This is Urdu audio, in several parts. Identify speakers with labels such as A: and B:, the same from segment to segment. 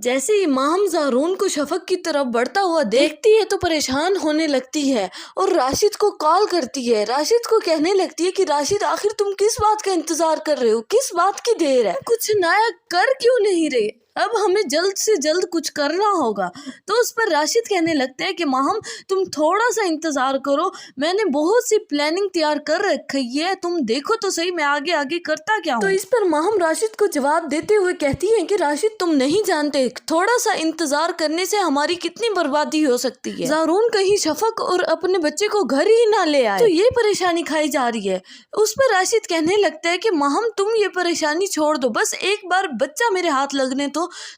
A: جیسے ہی ماہم زارون کو شفق کی طرف بڑھتا ہوا دیکھتی ہے تو پریشان ہونے لگتی ہے اور راشد کو کال کرتی ہے. راشد کو کہنے لگتی ہے کہ راشد آخر تم کس بات کا انتظار کر رہے ہو, کس بات کی دیر ہے, کچھ نیا کر کیوں نہیں رہے, اب ہمیں جلد سے جلد کچھ کرنا ہوگا. تو اس پر راشد کہنے لگتا ہے کہ ماہم تم تھوڑا سا انتظار کرو, میں نے بہت سی پلاننگ تیار کر رکھی ہے, تم دیکھو تو صحیح میں آگے کرتا کیا ہوں. تو اس پر ماہم راشد کو جواب دیتے ہوئے کہتی ہے کہ راشد تم نہیں جانتے تھوڑا سا انتظار کرنے سے ہماری کتنی بربادی ہو سکتی ہے. زارون کہیں شفق اور اپنے بچے کو گھر ہی نہ لے آئے تو یہ پریشانی کھائی جا رہی ہے. اس پر راشد کہنے لگتا ہے کہ ماہم تم یہ پریشانی چھوڑ دو, بس ایک بار بچہ میرے ہاتھ لگنے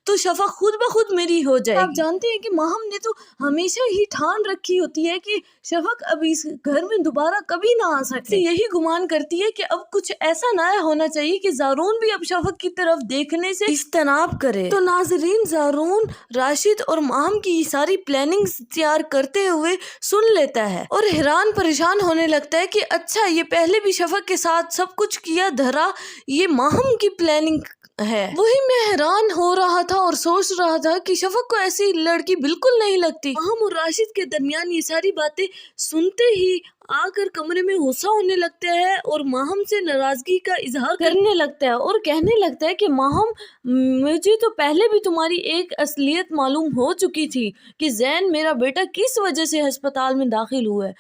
A: تو شفق خود بخود میری ہو جائے گی. آپ جانتے ہیں کہ ماہم نے تو ہمیشہ ہی ٹھان رکھی ہوتی ہے کہ شفق اب اس گھر میں دوبارہ کبھی نہ آ سکے. یہی گمان کرتی ہے کہ اب کچھ ایسا نیا ہونا چاہیے کہ زارون بھی اب شفق کی طرف دیکھنے سے اجتناب کرے. تو ناظرین, زارون راشد اور ماہم کی یہ ساری پلاننگ تیار کرتے ہوئے سن لیتا ہے اور حیران پریشان ہونے لگتا ہے کہ اچھا یہ پہلے بھی شفق کے ساتھ سب کچھ کیا دھرا یہ ماہم کی پلاننگ ہے. وہی میں حیران ہو رہا تھا اور سوچ رہا تھا کہ شفق کو ایسی لڑکی بالکل نہیں لگتی. ماہم اور راشد کے درمیان یہ ساری باتیں سنتے ہی آ کر کمرے میں غصہ ہونے لگتا ہے اور ماہم سے ناراضگی کا اظہار کرنے لگتا ہے اور کہنے لگتا ہے کہ ماہم مجھے تو پہلے بھی تمہاری ایک اصلیت معلوم ہو چکی تھی کہ زین میرا بیٹا کس وجہ سے ہسپتال میں داخل ہوا ہے,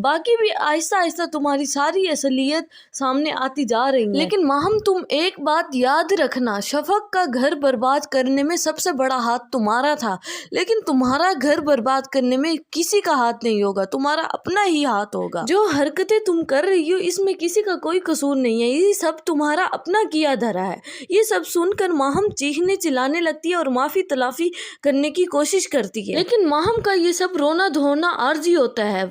A: باقی بھی آہستہ آہستہ تمہاری ساری اصلیت سامنے آتی جا رہی ہے. لیکن ماہم تم ایک بات یاد رکھنا, شفق کا گھر برباد کرنے میں سب سے بڑا ہاتھ تمہارا تھا, لیکن تمہارا گھر برباد کرنے میں کسی کا ہاتھ نہیں ہوگا, تمہارا اپنا ہی ہاتھ ہوگا. جو حرکتیں تم کر رہی ہو اس میں کسی کا کوئی قصور نہیں ہے, یہ سب تمہارا اپنا کیا دھرا ہے. یہ سب سن کر ماہم چیخنے چلانے لگتی ہے اور معافی تلافی کرنے کی کوشش کرتی ہے, لیکن ماہم کا یہ سب رونا دھونا عارضی ہوتا ہے.